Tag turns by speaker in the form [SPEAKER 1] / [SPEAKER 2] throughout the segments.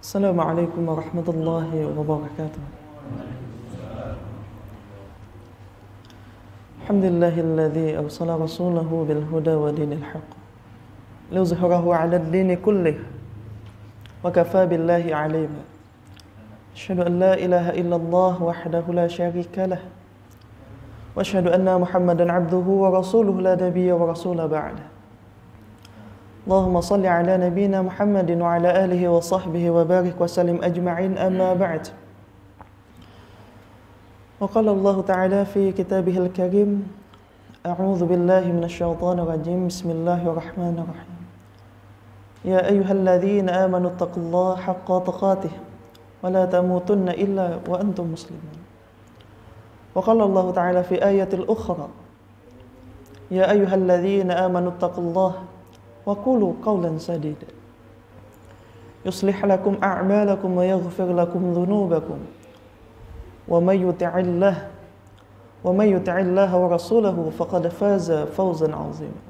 [SPEAKER 1] Assalamualaikum warahmatullahi wabarakatuh. Alhamdulillahilladzi arsala rasulahu bil huda wa dinil haqq liyuzhirahu 'ala ad-dini kullih wa kafaa billahi 'alima. Asyhadu an la ilaha illallah wahdahu la syarika lah wa asyhadu anna Muhammadan 'abduhu wa rasuluhu la nabiyya wa rasula ba'da. Allahumma salli ala nabiyyina Muhammadin wa ala alihi wa sahbihi wa barik wa sallim ajma'in, amma ba'd. Wa qala Allah ta'ala fi kitabihil karim, a'udzu billahi minasy syaithanir rajim, bismillahirrahmanirrahim. Ya ayyuhalladzina amanu taqullaha haqqa tuqatih wa la tamutunna illa wa antum muslimun. Wa qala Allah ta'ala fi ayatil ukhra, ya ayyuhalladzina amanu taqullaha wa qulu qawlan sadida yuslih lakum a'malakum wa yaghfir lakum dhunubakum wa may yuti'illaha wa rasulahu faqad faza fawzan 'azima.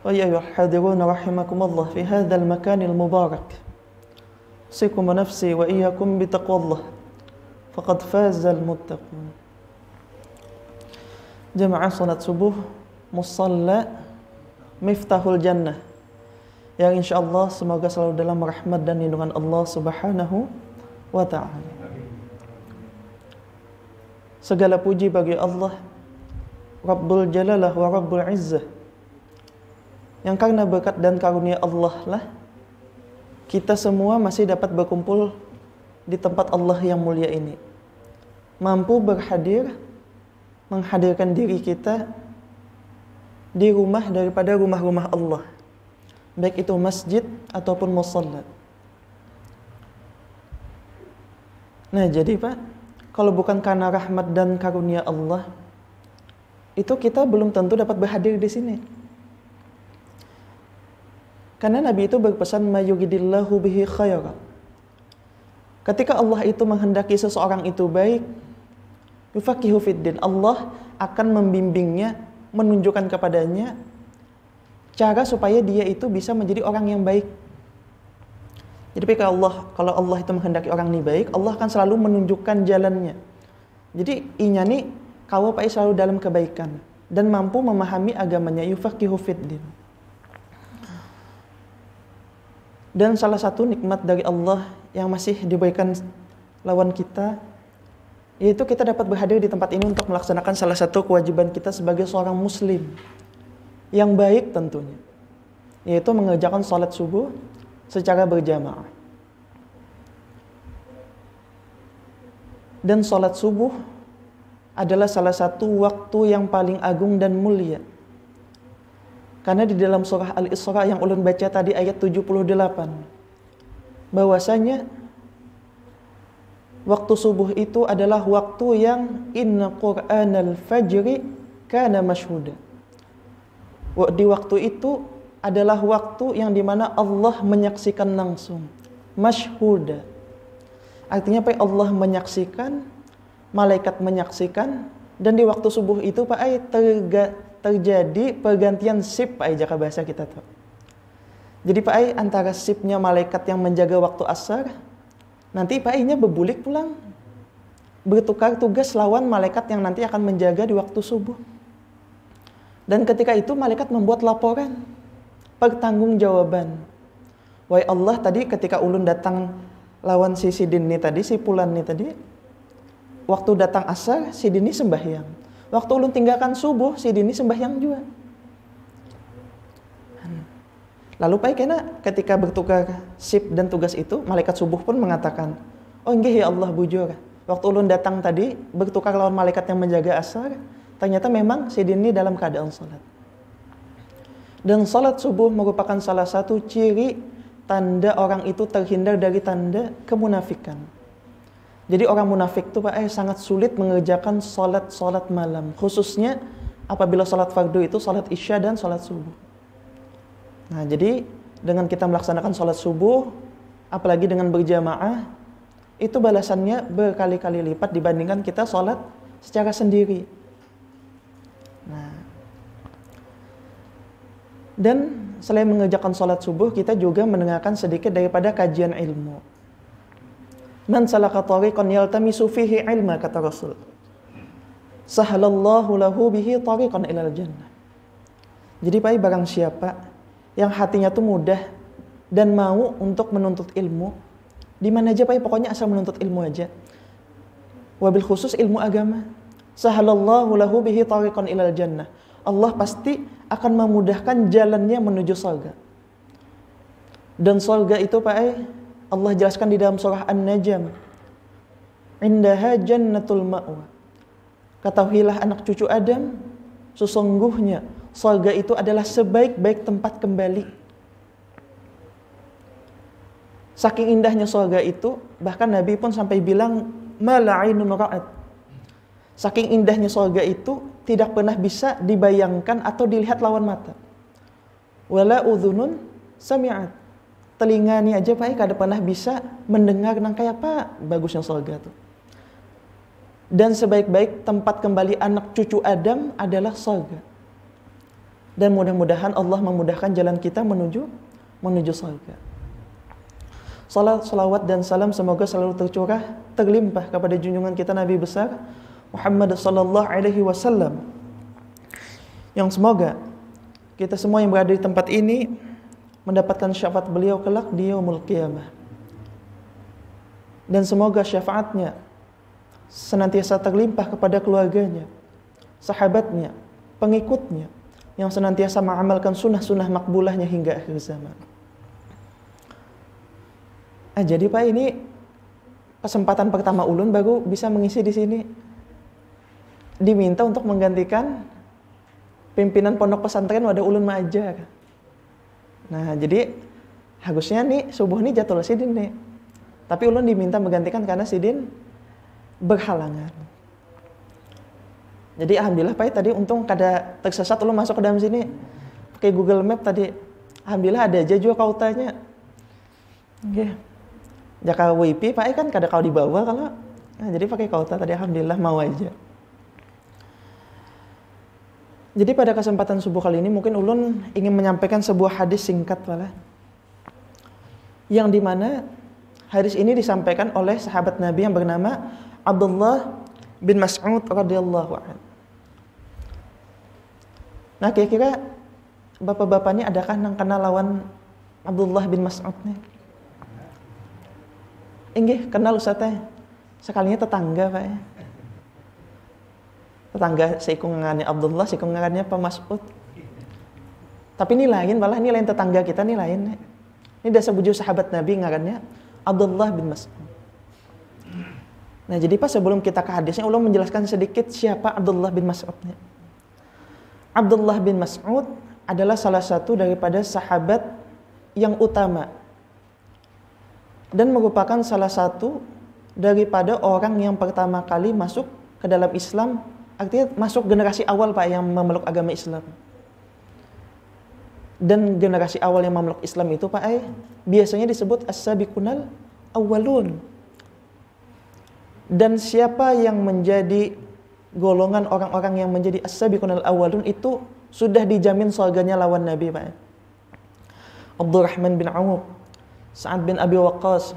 [SPEAKER 1] Wa ya ayyuhal hadirun rahimakumullah fi hadzal makanil mubarak, usikum nafsi wa iyyakum bitaqwallah faqad fazal muttaqun. Jamaah salat subuh musalla Miftahul Jannah yang insyaallah semoga selalu dalam rahmat dan lindungan Allah Subhanahu wa ta'ala. Segala puji bagi Allah Rabbul Jalalah wa Rabbul Izzah, yang karena berkat dan karunia Allah lah kita semua masih dapat berkumpul di tempat Allah yang mulia ini, mampu menghadirkan diri kita di rumah daripada rumah-rumah Allah, baik itu masjid ataupun musalla. Nah, jadi Pak, kalau bukan karena rahmat dan karunia Allah, itu kita belum tentu dapat berhadir di sini. Karena Nabi itu berpesan, mayuridillahu bihi khaira. Ketika Allah itu menghendaki seseorang itu baik, yufaqihu fiddin, Allah akan membimbingnya, menunjukkan kepadanya cara supaya dia itu bisa menjadi orang yang baik. Jadi kalau Allah itu menghendaki orang ini baik, Allah akan selalu menunjukkan jalannya. Jadi inya nih kau Pak selalu dalam kebaikan dan mampu memahami agamanya, yufaqihu fiddin. Dan salah satu nikmat dari Allah yang masih diberikan lawan kita, yaitu kita dapat berhadir di tempat ini untuk melaksanakan salah satu kewajiban kita sebagai seorang muslim yang baik tentunya, yaitu mengerjakan salat subuh secara berjamaah. Dan salat subuh adalah salah satu waktu yang paling agung dan mulia. Karena di dalam surah Al-Isra yang ulun baca tadi ayat 78, bahwasanya waktu subuh itu adalah waktu yang inna Qur'anal fajri kana mashhuda. Di waktu itu adalah waktu yang dimana Allah menyaksikan langsung. Mashhuda. Artinya Pak, Allah menyaksikan, malaikat menyaksikan, dan di waktu subuh itu Pak terjadi pergantian sip Pak, jaka bahasa kita tuh. Jadi Pak, antara sipnya malaikat yang menjaga waktu asar, nanti Pak nya berbulik pulang, bertukar tugas lawan malaikat yang nanti akan menjaga di waktu subuh. Dan ketika itu malaikat membuat laporan, pertanggungjawaban. Wahai Allah, tadi ketika ulun datang lawan si Sidin nih tadi, si Pulan nih tadi, waktu datang asar, si Dini sembahyang. Waktu ulun tinggalkan subuh, si Dini sembahyang juga. Lalu Pak kena ketika bertukar sip dan tugas itu, malaikat subuh pun mengatakan, oh nggih ya Allah bujur, waktu ulun datang tadi bertukar lawan malaikat yang menjaga asar, ternyata memang si Dini dalam keadaan salat. Dan salat subuh merupakan salah satu ciri tanda orang itu terhindar dari tanda kemunafikan. Jadi orang munafik itu Pak sangat sulit mengerjakan salat malam, khususnya apabila salat fardu itu salat isya dan salat subuh. Nah, jadi dengan kita melaksanakan salat subuh, apalagi dengan berjamaah, itu balasannya berkali-kali lipat dibandingkan kita salat secara sendiri. Nah, dan selain mengerjakan sholat subuh, kita juga mendengarkan sedikit daripada kajian ilmu. Man salaka tariqan yaltamisu fihi ilma, kata Rasul, sahalallahu lahu bihi tariqan ilal jannah. Jadi Pak, barang siapa yang hatinya tuh mudah dan mau untuk menuntut ilmu, di mana aja Pak, pokoknya asal menuntut ilmu aja. Wabil khusus ilmu agama. Sahalallahu lahu bihi tariqan ilal jannah. Allah pasti akan memudahkan jalannya menuju surga. Dan surga itu Pak, Allah jelaskan di dalam surah An-Najm, indaha jannatul ma'wa. Ketahuilah anak cucu Adam, sesungguhnya surga itu adalah sebaik-baik tempat kembali. Saking indahnya surga itu, bahkan Nabi pun sampai bilang, ma la ainun ra'at. Saking indahnya surga itu tidak pernah bisa dibayangkan atau dilihat lawan mata. Wala udhunun sami'at. Telinga ini aja Pak, kada pernah bisa mendengar nang kayak apa bagusnya surga tuh. Dan sebaik-baik tempat kembali anak cucu Adam adalah surga. Dan mudah-mudahan Allah memudahkan jalan kita menuju surga. Salat, salawat dan salam semoga selalu tercurah, terlimpah kepada junjungan kita Nabi besar Muhammad sallallahu alaihi wasallam. Yang semoga kita semua yang berada di tempat ini mendapatkan syafaat beliau kelak di yaumul qiyamah. Dan semoga syafaatnya senantiasa terlimpah kepada keluarganya, sahabatnya, pengikutnya yang senantiasa mengamalkan sunnah-sunnah makbulahnya hingga akhir zaman. Jadi Pak, ini kesempatan pertama ulun baru bisa mengisi di sini. Diminta untuk menggantikan pimpinan pondok pesantren wadah ulun Maajar. Nah, jadi harusnya nih subuh nih jadwal sidin nih. Tapi ulun diminta menggantikan karena sidin berhalangan. Jadi alhamdulillah Pak, tadi untung kada tersesat ulun masuk ke dalam sini pakai Google Map tadi. Alhamdulillah ada aja juga kautanya. Nggih. Jaka WiFi Pak kan kada kau dibawa kalau. Nah, jadi pakai kauta tadi alhamdulillah mau aja. Jadi pada kesempatan subuh kali ini mungkin ulun ingin menyampaikan sebuah hadis singkat malah. Yang dimana hadis ini disampaikan oleh sahabat Nabi yang bernama Abdullah bin Mas'ud radhiyallahu anhu. Nah, kira-kira bapak-bapak ini adakah yang kenal lawan Abdullah bin Mas'ud nih? Inggih, kenal Ustaz teh. Sekalinya tetangga Pak ya. Tetangga seikung ngarannya Abdullah, seikung ngarannya Pak Mas'ud. Tapi ini lain, malah ini lain tetangga kita, ini lain. Ini dasar buju sahabat Nabi ngarannya Abdullah bin Mas'ud. Nah, jadi Pak, sebelum kita ke hadisnya, ulun menjelaskan sedikit siapa Abdullah bin Mas'udnya. Abdullah bin Mas'ud adalah salah satu daripada sahabat yang utama dan merupakan salah satu daripada orang yang pertama kali masuk ke dalam Islam. Artinya masuk generasi awal Pak yang memeluk agama Islam. Dan generasi awal yang memeluk Islam itu Pak biasanya disebut as-sabiqunal awwalun. Dan siapa yang menjadi golongan orang-orang yang menjadi as-sabiqunal awwalun itu sudah dijamin surganya lawan Nabi Pak. Abdurrahman bin Auf, Sa'ad bin Abi Waqqas,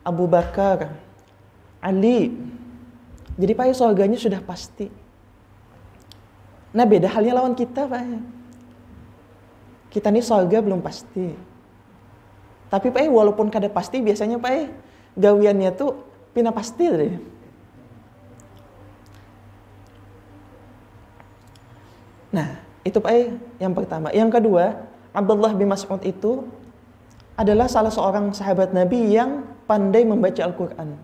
[SPEAKER 1] Abu Bakar, Ali. Jadi Pak, surganya sudah pasti. Nah, beda halnya lawan kita Pak. Kita nih surga belum pasti. Tapi Pak, walaupun kada pasti, biasanya Pak, gawiannya tuh pina pasti deh. Nah, itu Pak yang pertama. Yang kedua, Abdullah bin Mas'ud itu adalah salah seorang sahabat Nabi yang pandai membaca Al-Quran.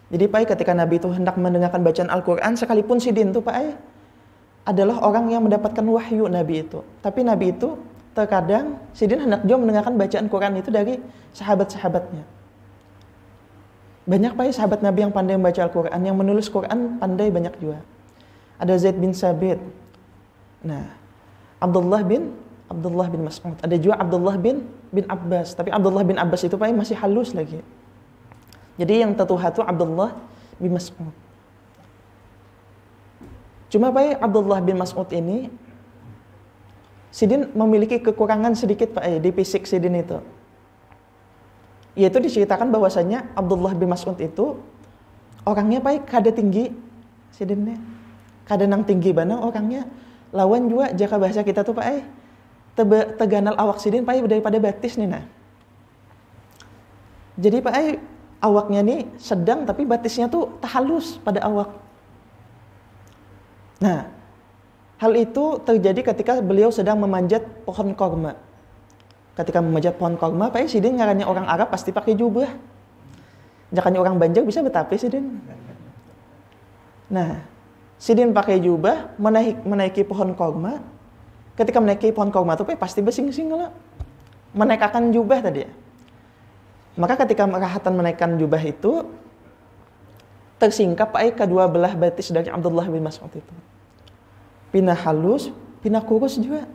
[SPEAKER 1] Jadi Pak, ketika Nabi itu hendak mendengarkan bacaan Al-Quran, sekalipun sidin itu Pak adalah orang yang mendapatkan wahyu Nabi itu. Tapi Nabi itu terkadang sidin hendak juga mendengarkan bacaan Quran itu dari sahabat-sahabatnya. Banyak Pak sahabat Nabi yang pandai membaca Al-Quran, yang menulis Quran pandai banyak juga. Ada Zaid bin Sabit. Nah, Abdullah bin Mas'ud. Ada juga Abdullah bin Abbas. Tapi Abdullah bin Abbas itu Pak masih halus lagi. Jadi yang tertuha itu Abdullah bin Mas'ud. Cuma Pak Abdullah bin Mas'ud ini Sidin memiliki kekurangan sedikit Pak di fisik Sidin itu. Yaitu diceritakan bahwasanya Abdullah bin Mas'ud itu orangnya Pak kada tinggi Sidinnya. Kada nang tinggi banang orangnya. Lawan juga jaka bahasa kita tuh Pak teganal awak Sidin Pak daripada batis nih nah. Jadi Pak awaknya nih sedang tapi batisnya tuh halus pada awak. Nah, hal itu terjadi ketika beliau sedang memanjat pohon korma. Ketika memanjat pohon korma, Pak Sidin ngarannya orang Arab pasti pakai jubah. Jakanya orang Banjar bisa betapi Sidin. Nah, Sidin pakai jubah menaiki pohon korma. Ketika menaiki pohon korma itu Pak pasti besing-sing lah. Menaikkan jubah tadi ya. Maka ketika merahatan menaikkan jubah itu tersingkap kedua belah batis dari Abdullah bin Mas'ud itu. Pindah halus, pindah kurus juga.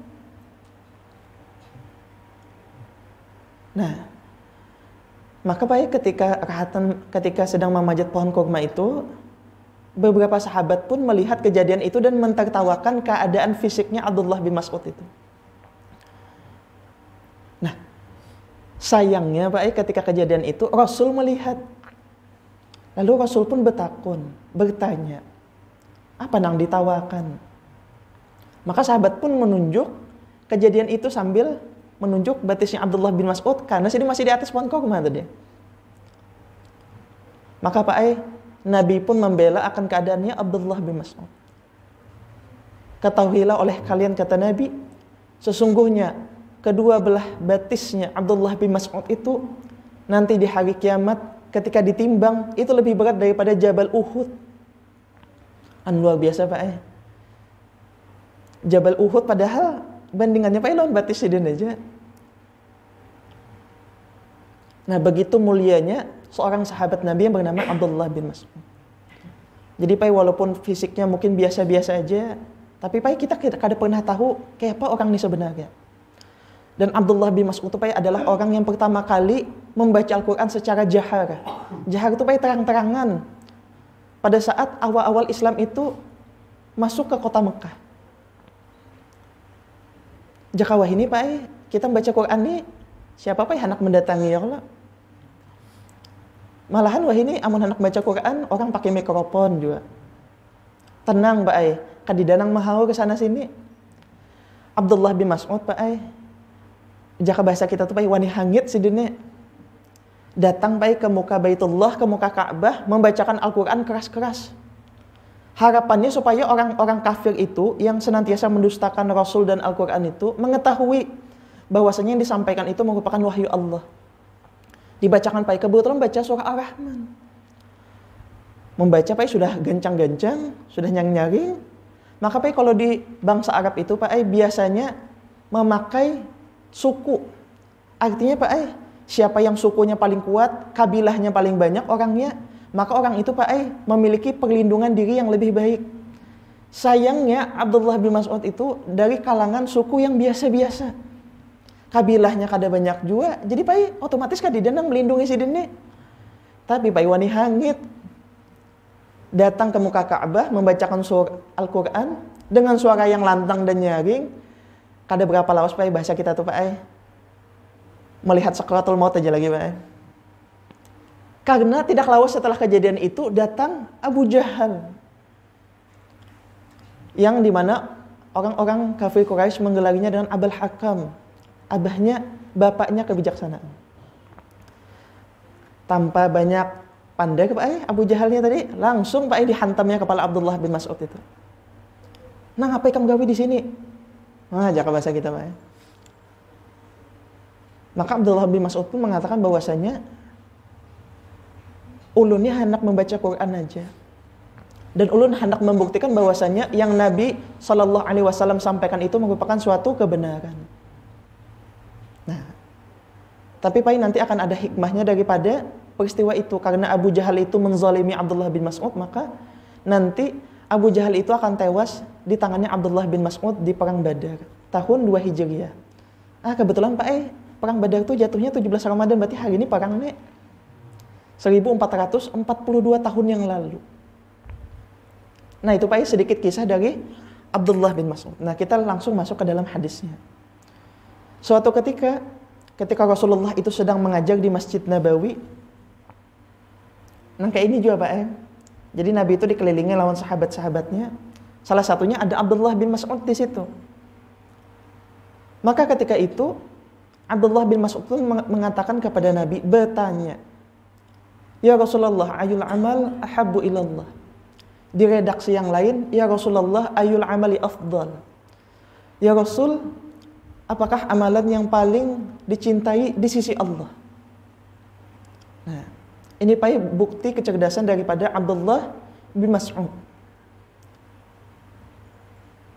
[SPEAKER 1] Nah, maka ketika sedang memanjat pohon kurma itu, beberapa sahabat pun melihat kejadian itu dan mentertawakan keadaan fisiknya Abdullah bin Mas'ud itu. Nah, sayangnya ketika kejadian itu Rasul melihat. Lalu Rasul pun bertanya, apa nang ditawakan? Maka sahabat pun menunjuk kejadian itu sambil menunjuk batisnya Abdullah bin Mas'ud karena masih di atas pohon kurma tadi. Maka Nabi pun membela akan keadaannya Abdullah bin Mas'ud. Ketahuilah oleh kalian kata Nabi, sesungguhnya kedua belah batisnya Abdullah bin Mas'ud itu nanti di hari kiamat ketika ditimbang itu lebih berat daripada Jabal Uhud. Luar biasa Jabal Uhud padahal bandingannya lawan batis Sidin aja. Nah, begitu mulianya seorang sahabat Nabi yang bernama Abdullah bin Mas'ud. Jadi walaupun fisiknya mungkin biasa-biasa aja, tapi kita kada pernah tahu kayak apa orang ini sebenarnya. Dan Abdullah bin Mas'ud itu adalah orang yang pertama kali membaca Al-Quran secara jahar. Jahar itu terang-terangan. Pada saat awal-awal Islam itu masuk ke kota Mekah. Jaka wah ini kita membaca Quran nih, siapa anak mendatangi ya Allah. Malahan wah ini amun anak baca Quran, orang pakai mikrofon juga. Tenang kadidanang mahau ke sana sini. Abdullah bin Mas'ud jaka bahasa kita tuh wani hangit sidine. Datang ke muka Baitullah, ke muka Ka'bah, membacakan Al-Quran keras-keras. Harapannya supaya orang-orang kafir itu yang senantiasa mendustakan Rasul dan Al-Quran itu mengetahui bahwasanya yang disampaikan itu merupakan wahyu Allah. Dibacakan kebetulan baca surah Ar-Rahman. Membaca sudah gancang-gancang, sudah nyang-nyaring. Maka kalau di bangsa Arab itu biasanya memakai suku. Artinya siapa yang sukunya paling kuat, kabilahnya paling banyak orangnya, maka orang itu memiliki perlindungan diri yang lebih baik. Sayangnya Abdullah bin Mas'ud itu dari kalangan suku yang biasa-biasa. Kabilahnya kada banyak juga, jadi otomatis kadidanang melindungi sidine. Tapi wani hangit datang ke muka Ka'bah membacakan surah Al-Quran dengan suara yang lantang dan nyaring. Kada berapa lawas bahasa kita tuh melihat sakratul maut aja lagi Karena tidak lawas setelah kejadian itu datang Abu Jahal. Yang dimana orang-orang kafir Quraisy menggelarinya dengan Abul Hakam. Abahnya, bapaknya kebijaksanaan. Tanpa banyak pandai Abu Jahalnya tadi langsung dihantamnya kepala Abdullah bin Mas'ud itu. Nah, apa kamu gawe di sini? Nah, jaka bahasa kita Maka Abdullah bin Mas'ud pun mengatakan bahwasanya ulunnya hendak membaca Quran aja. Dan ulun hendak membuktikan bahwasanya yang Nabi SAW sampaikan itu merupakan suatu kebenaran. Nah, tapi nanti akan ada hikmahnya daripada peristiwa itu. Karena Abu Jahal itu menzalimi Abdullah bin Mas'ud, maka nanti Abu Jahal itu akan tewas di tangannya Abdullah bin Mas'ud di Perang Badar. Tahun 2 Hijriah. Kebetulan Perang Badar itu jatuhnya 17 Ramadan, berarti hari ini perang 1442 tahun yang lalu. Nah itu sedikit kisah dari Abdullah bin Mas'ud. Nah kita langsung masuk ke dalam hadisnya. Suatu ketika Rasulullah itu sedang mengajar di Masjid Nabawi, nah kayak ini juga Pak ya. Jadi Nabi itu dikelilingi lawan sahabat-sahabatnya. Salah satunya ada Abdullah bin Mas'ud di situ. Maka ketika itu Abdullah bin Mas'ud mengatakan kepada Nabi, bertanya, "Ya Rasulullah, ayul amal ahabbu ilallah." Di redaksi yang lain, "Ya Rasulullah, ayul amali afdal." Ya Rasul, apakah amalan yang paling dicintai di sisi Allah? Nah, ini Pak bukti kecerdasan daripada Abdullah bin Mas'ud.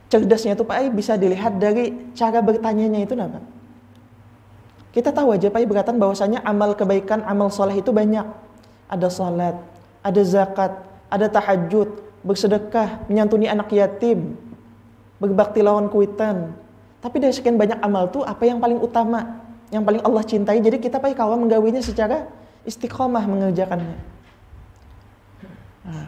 [SPEAKER 1] Cerdasnya itu Pak bisa dilihat dari cara bertanyanya itu apa? Kita tahu aja Pak berkatan bahwasanya amal kebaikan, amal soleh itu banyak. Ada salat, ada zakat, ada tahajud, bersedekah, menyantuni anak yatim, berbakti lawan kuitan. Tapi dari sekian banyak amal tuh apa yang paling utama, yang paling Allah cintai? Jadi kita Pak kawan menggawinya secara istiqomah mengerjakannya. Nah,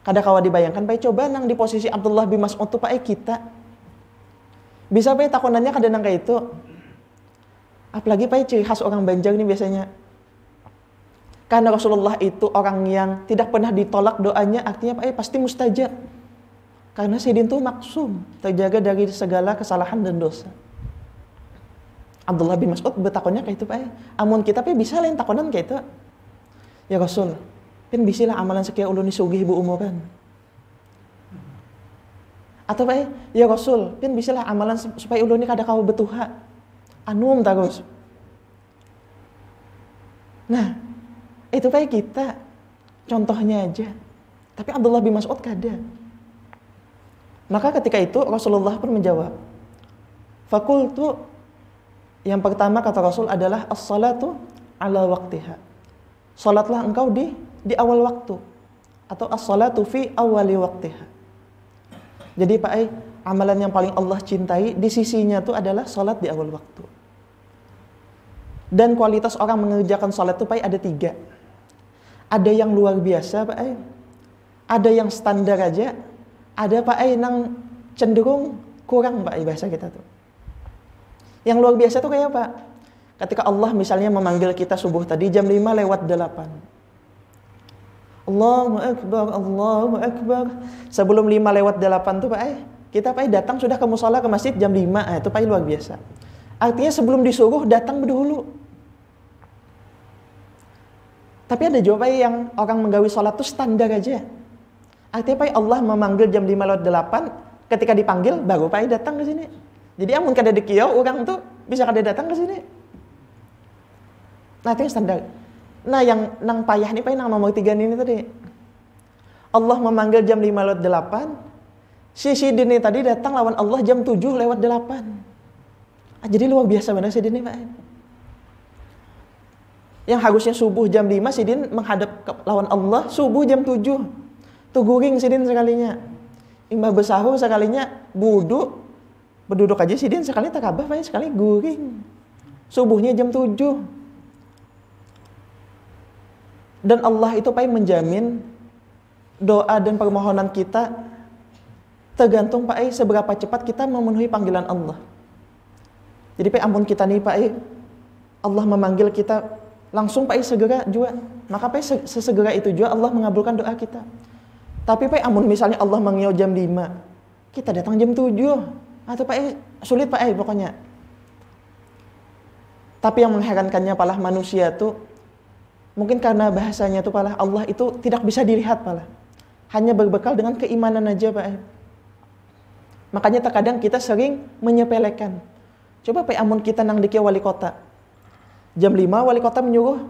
[SPEAKER 1] kada kawa dibayangkan Pak coba nang di posisi Abdullah bin Mas'ud tuh Pak kita bisa Pak takonannya kada nang kayak itu. Apalagi Pak ciri khas orang Banjar ini biasanya. Karena Rasulullah itu orang yang tidak pernah ditolak doanya, artinya Pak pasti mustajab. Karena Sayyidin itu maksum, terjaga dari segala kesalahan dan dosa. Abdullah bin Mas'ud bertakonnya kayak itu Pak. Amun kita Pak bisa lain takonan kayak itu. Ya Rasul, kan bisilah amalan sekian ulun sugih bu umuran. Atau Pak, ya Rasul, kan bisilah amalan supaya ulun kada kawa betuha. Anum terus. Nah, itu Pak kita contohnya aja. Tapi Abdullah bin Mas'ud kada. Maka ketika itu Rasulullah pun menjawab. Fakultu, yang pertama kata Rasul adalah as-salatu ala waqtiha. Salatlah engkau di awal waktu, atau as-salatu fi awali waqtiha. Jadi Pak amalan yang paling Allah cintai di sisinya itu adalah salat di awal waktu. Dan kualitas orang mengerjakan salat itu Pak ada 3. Ada yang luar biasa Pak, ada yang standar aja, ada Pak nang cenderung kurang Pak bahasa kita tuh. Yang luar biasa tuh kayak apa? Ketika Allah misalnya memanggil kita subuh tadi jam 5:08. Allahu Akbar, Allahu Akbar. Sebelum 5:08 tuh Pak kita Pak datang sudah ke mushola ke masjid jam 5. Itu Pak luar biasa. Artinya sebelum disuruh datang dahulu. Tapi ada juga Pak yang orang menggawi sholat tuh standar aja. Artinya Pak Allah memanggil jam 5:08, ketika dipanggil baru Pak datang ke sini. Jadi amun kada dikiau orang tuh bisa kada datang ke sini. Nah itu yang standar. Nah yang nang payah nih Pak nang nomor 3 ini tadi. Allah memanggil jam 5:08, si Sidin tadi datang lawan Allah jam 7:08. Jadi luar biasa benar Sidin ini Pak. Yang harusnya subuh jam 5 Sidin menghadap lawan Allah subuh jam 7. Tuh guring Sidin sekalinya. Imbah bersahur sekalinya berduduk aja Sidin sekali takabah Pak sekali guring. Subuhnya jam 7. Dan Allah itu Pak menjamin doa dan permohonan kita tergantung Pak seberapa cepat kita memenuhi panggilan Allah. Jadi Pak ampun kita nih Pak Allah memanggil kita langsung Pak segera juga. Maka Pak sesegera itu juga Allah mengabulkan doa kita. Tapi Pak amun misalnya Allah mengiau jam 5, kita datang jam 7. Atau Pak sulit Pak pokoknya. Tapi yang mengherankannya palah manusia tuh mungkin karena bahasanya tuh palah Allah itu tidak bisa dilihat palah. Hanya berbekal dengan keimanan aja Pak. Makanya terkadang kita sering menyepelekan. Coba Pak amun kita nang dikieu wali kota. Jam 5 wali kota menyuruh.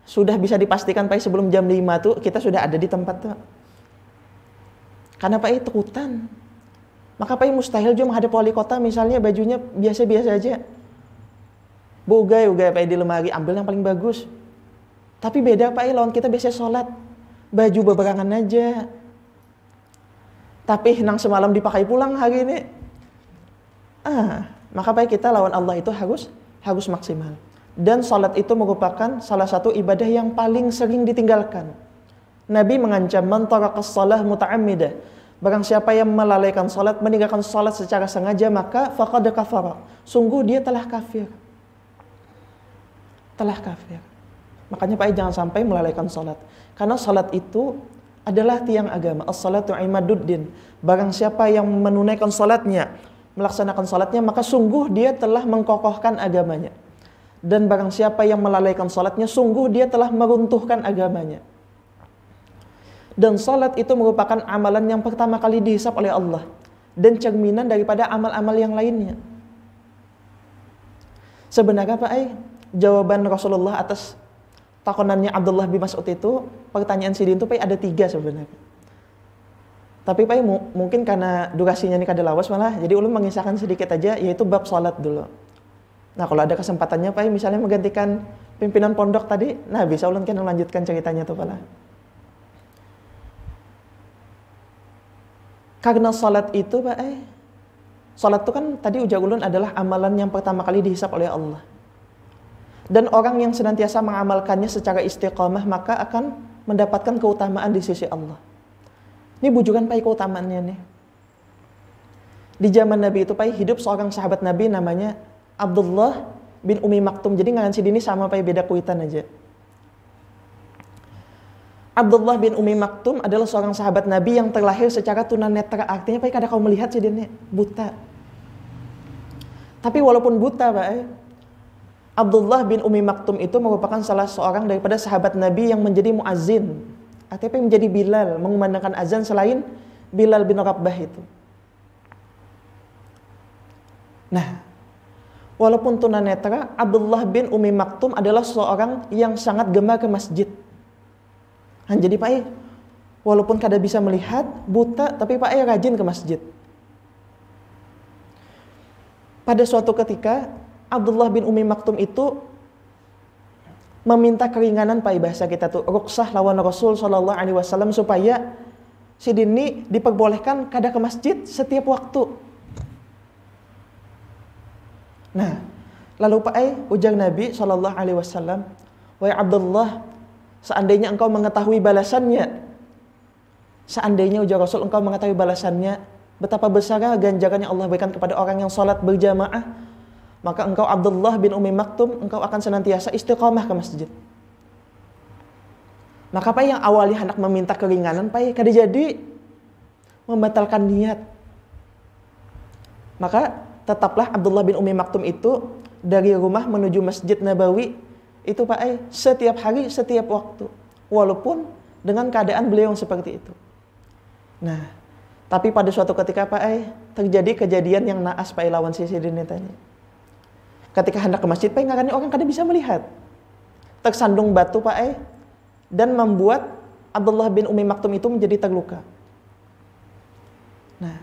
[SPEAKER 1] Sudah bisa dipastikan Pak sebelum jam 5 tuh kita sudah ada di tempat tuh. Karena Pak takutan. Maka Pak mustahil juga menghadap wali kota misalnya bajunya biasa-biasa aja. Ugai Pak di lemari ambil yang paling bagus. Tapi beda Pak lawan kita biasa sholat. Baju beberangan aja. Tapi nang semalam dipakai pulang hari ini. Maka Pak kita lawan Allah itu harus maksimal. Dan sholat itu merupakan salah satu ibadah yang paling sering ditinggalkan. Nabi mengancam man taraqas shalah muta'ammidah. Barang siapa yang melalaikan salat, meninggalkan salat secara sengaja, maka faqad kafara. Sungguh dia telah kafir. Telah kafir. Makanya Pak jangan sampai melalaikan salat. Karena salat itu adalah tiang agama. As-salatu imaduddin. Barang siapa yang menunaikan salatnya, melaksanakan salatnya, maka sungguh dia telah mengkokohkan agamanya. Dan barang siapa yang melalaikan salatnya, sungguh dia telah meruntuhkan agamanya. Dan salat itu merupakan amalan yang pertama kali dihisab oleh Allah dan cerminan daripada amal-amal yang lainnya. Sebenarnya Pak jawaban Rasulullah atas takonannya Abdullah bin Mas'ud itu, pertanyaan sidin itu Pak ada 3 sebenarnya. Tapi Pak mungkin karena durasinya ini kada lawas malah, jadi ulun mengisahkan sedikit aja, yaitu bab salat dulu. Nah kalau ada kesempatannya Pak misalnya menggantikan pimpinan pondok tadi, nah bisa ulun kan melanjutkan ceritanya tuh Pak. Karena salat itu Pak salat itu kan tadi ujar ulun adalah amalan yang pertama kali dihisab oleh Allah. Dan orang yang senantiasa mengamalkannya secara istiqamah maka akan mendapatkan keutamaan di sisi Allah. Ini bujukan Pak keutamaannya nih. Di zaman Nabi itu Pak hidup seorang sahabat Nabi namanya Abdullah bin Umi Maktum. Jadi ngaran sidini sama Pak beda kuitan aja. Abdullah bin Umi Maktum adalah seorang sahabat Nabi yang terlahir secara tunanetra. Artinya Pak kada kau melihat sidini buta. Tapi walaupun buta Pak Abdullah bin Umi Maktum itu merupakan salah seorang daripada sahabat Nabi yang menjadi muazzin. Artinya menjadi Bilal, mengumandangkan azan selain Bilal bin Rabah itu. Nah, walaupun tunanetra, Abdullah bin Umi Maktum adalah seorang yang sangat gemar ke masjid. Nah, jadi Pak walaupun kada bisa melihat, buta, tapi Pak rajin ke masjid. Pada suatu ketika, Abdullah bin Umi Maktum itu meminta keringanan Pak bahasa kita tuh, ruksah lawan Rasul sallallahu alaihi wasallam supaya si dini diperbolehkan kada ke masjid setiap waktu. Nah, lalu Pak ujar Nabi sallallahu alaihi wasallam, "Wahai Abdullah, seandainya engkau mengetahui balasannya, seandainya ujar Rasul engkau mengetahui balasannya, betapa besar ganjaran yang Allah berikan kepada orang yang salat berjamaah, maka engkau Abdullah bin Umi Maktum, engkau akan senantiasa istiqamah ke masjid." Maka Pak yang awalnya hendak meminta keringanan, Pak kada jadi membatalkan niat. Maka tetaplah Abdullah bin Umi Maktum itu dari rumah menuju Masjid Nabawi itu Pak setiap hari, setiap waktu, walaupun dengan keadaan beliau yang seperti itu. Nah, tapi pada suatu ketika Pak terjadi kejadian yang naas Pak lawan si sidin tadi. Ketika hendak ke masjid Pak ngarannya orang kada bisa melihat. Tersandung batu Pak dan membuat Abdullah bin Umi Maktum itu menjadi terluka. Nah,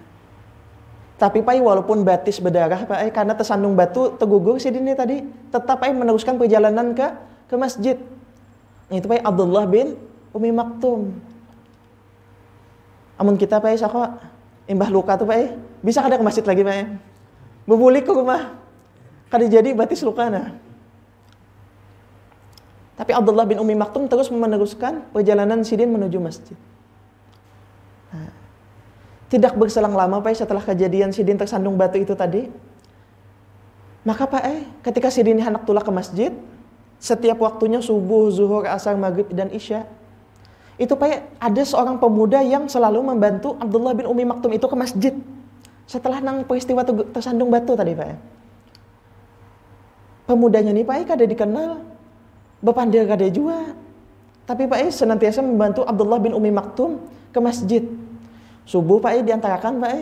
[SPEAKER 1] tapi Pak walaupun batis berdarah Pak karena tersandung batu tergugur sidin tadi, tetap Pak meneruskan perjalanan ke masjid. Nah, itu Pak Abdullah bin Umi Maktum. Amun kita Pak sako imbah luka tuh Pak bisa kada ke masjid lagi Pak bebulik ke rumah kada jadi batis luka nah. Tapi Abdullah bin Umi Maktum terus meneruskan perjalanan sidin menuju masjid. Nah, tidak berselang lama Pak setelah kejadian sidin tersandung batu itu tadi, maka Pak ketika sidin hendak tulah ke masjid, setiap waktunya subuh, zuhur, asar, maghrib dan isya, itu Pak ada seorang pemuda yang selalu membantu Abdullah bin Umi Maktum itu ke masjid setelah nang peristiwa tersandung batu tadi Pak. Pemudanya nih Pak kada dikenal, bepandai kada jua, tapi Pak senantiasa membantu Abdullah bin Umi Maktum ke masjid. Subuh Pak diantarakan Pak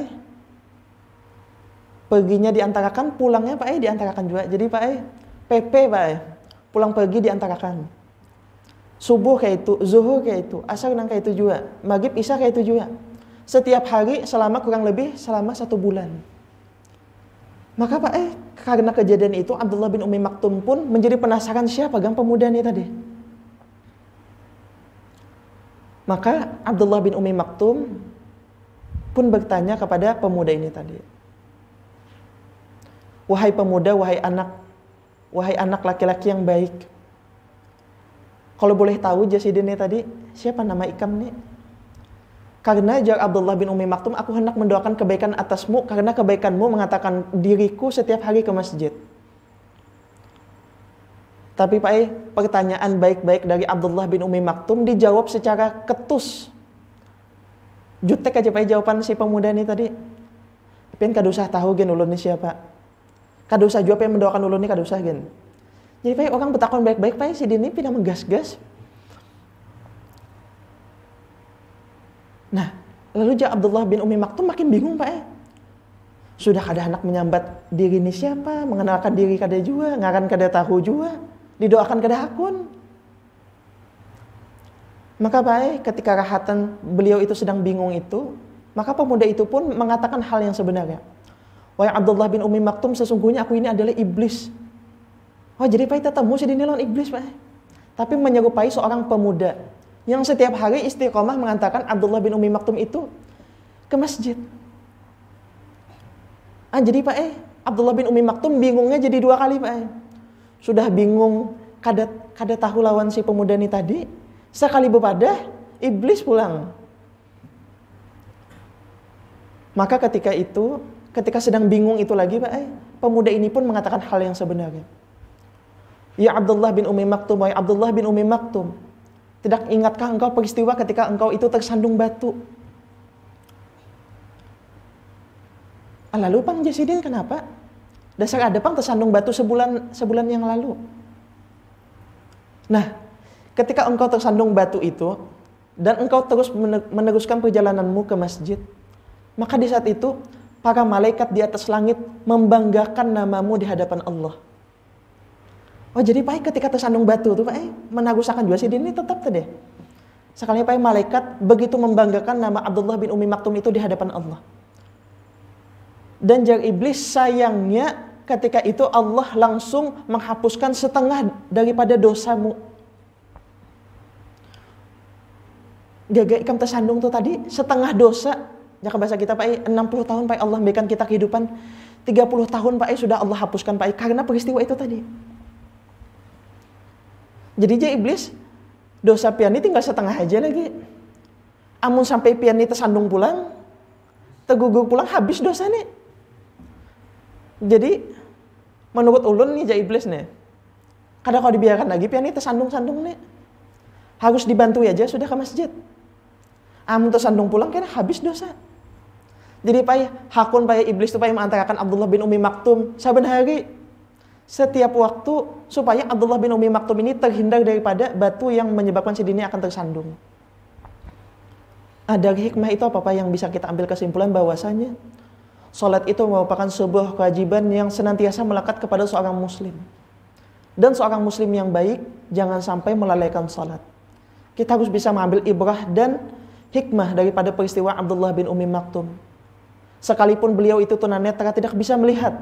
[SPEAKER 1] perginya diantarakan, pulangnya Pak diantarakan juga. Jadi Pak PP Pak pulang pergi diantarakan. Subuh kayak itu, zuhur kayak itu, asar nang kayak itu juga, maghrib isya kayak itu juga. Setiap hari selama kurang lebih selama 1 bulan. Maka Pak karena kejadian itu Abdullah bin Umi Maktum pun menjadi penasaran siapa gang pemuda ini tadi. Maka Abdullah bin Umi Maktum pun bertanya kepada pemuda ini tadi. "Wahai pemuda, wahai anak laki-laki yang baik. Kalau boleh tahu jasidinnya tadi, siapa nama ikam nih?" Karena jar Abdullah bin Ummi Maktum, aku hendak mendoakan kebaikan atasmu karena kebaikanmu mengantarkan diriku setiap hari ke masjid. Tapi Pak, pertanyaan baik-baik dari Abdullah bin Ummi Maktum dijawab secara ketus. Jutek aja Pak jawaban si pemuda ini tadi. Tapi kada usah tahu gen ulun ini siapa. Kada usah jawab yang mendoakan ulun ini kada usah gen. Jadi Pak orang bertakon baik-baik Pak si dini pindah menggas-gas. Nah, lalu Abdullah bin Ummi Maktum makin bingung Pak. Sudah kada hendak menyambat diri ini siapa, mengenalkan diri kada jua, ngaran kada tahu jua, didoakan kada hakun. Maka Pak, ketika rahatan beliau itu sedang bingung itu, maka pemuda itu pun mengatakan hal yang sebenarnya. Wahai Abdullah bin Ummi Maktum, sesungguhnya aku ini adalah iblis. Oh jadi Pak ketemu si dini lawan iblis Pak. Tapi menyerupai seorang pemuda yang setiap hari istiqomah mengantarkan Abdullah bin Ummi Maktum itu ke masjid. Jadi Pak Abdullah bin Ummi Maktum bingungnya jadi dua kali Pak. Sudah bingung kada tahu lawan si pemuda ini tadi, sekali bepadah iblis pulang. Maka ketika sedang bingung itu lagi Pak pemuda ini pun mengatakan hal yang sebenarnya. Ya Abdullah bin Ummi Maktum, ya Abdullah bin Ummi Maktum, tidak ingatkah engkau peristiwa ketika engkau itu tersandung batu? Lalu Pang Jasidin kenapa? Dasar ada Pang tersandung batu sebulan yang lalu. Nah, ketika engkau tersandung batu itu dan engkau terus meneruskan perjalananmu ke masjid, maka di saat itu para malaikat di atas langit membanggakan namamu di hadapan Allah. Oh jadi Pak ketika tersandung batu tuh Pak menagusakan juga si dini tetap tadi. Sekali Pak malaikat begitu membanggakan nama Abdullah bin Ummi Maktum itu di hadapan Allah. Dan jar iblis sayangnya ketika itu Allah langsung menghapuskan setengah daripada dosamu. Gagal ikam tersandung tuh tadi setengah dosa. Jaka bahasa kita Pak 60 tahun Pak Allah memberikan kita kehidupan, 30 tahun Pak sudah Allah hapuskan Pak karena peristiwa itu tadi. Jadi aja iblis dosa pian ini tinggal setengah aja lagi. Amun sampai pian ini tersandung pulang, tergugur pulang habis dosa nih. Jadi menurut ulun nih ja iblis nih. Kadang kalau dibiarkan lagi pian ini tersandung-sandung nih. Harus dibantu aja sudah ke masjid. Amun tersandung pulang kira habis dosa. Jadi hakun iblis itu mengantarkan Abdullah bin Ummi Maktum saben hari. Setiap waktu supaya Abdullah bin Ummi Maktum ini terhindar daripada batu yang menyebabkan si dini akan tersandung. Dari hikmah itu apa yang bisa kita ambil kesimpulan bahwasanya salat itu merupakan sebuah kewajiban yang senantiasa melekat kepada seorang muslim. Dan seorang muslim yang baik jangan sampai melalaikan salat. Kita harus bisa mengambil ibrah dan hikmah daripada peristiwa Abdullah bin Ummi Maktum. Sekalipun beliau itu tunanetra tidak bisa melihat,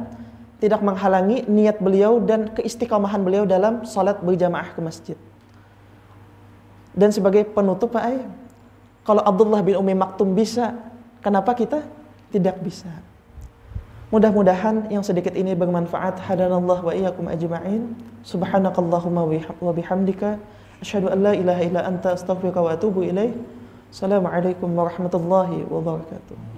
[SPEAKER 1] tidak menghalangi niat beliau dan keistiqomahan beliau dalam salat berjamaah ke masjid. Dan sebagai penutup Pak kalau Abdullah bin Ummi Maktum bisa, kenapa kita tidak bisa? Mudah-mudahan yang sedikit ini bermanfaat. Hadanallah wa iyyakum ajma'in. Subhanakallahumma wa bihamdika asyhadu an la ilaha illa anta astaghfiruka wa atubu ilaik. Assalamualaikum warahmatullahi wabarakatuh.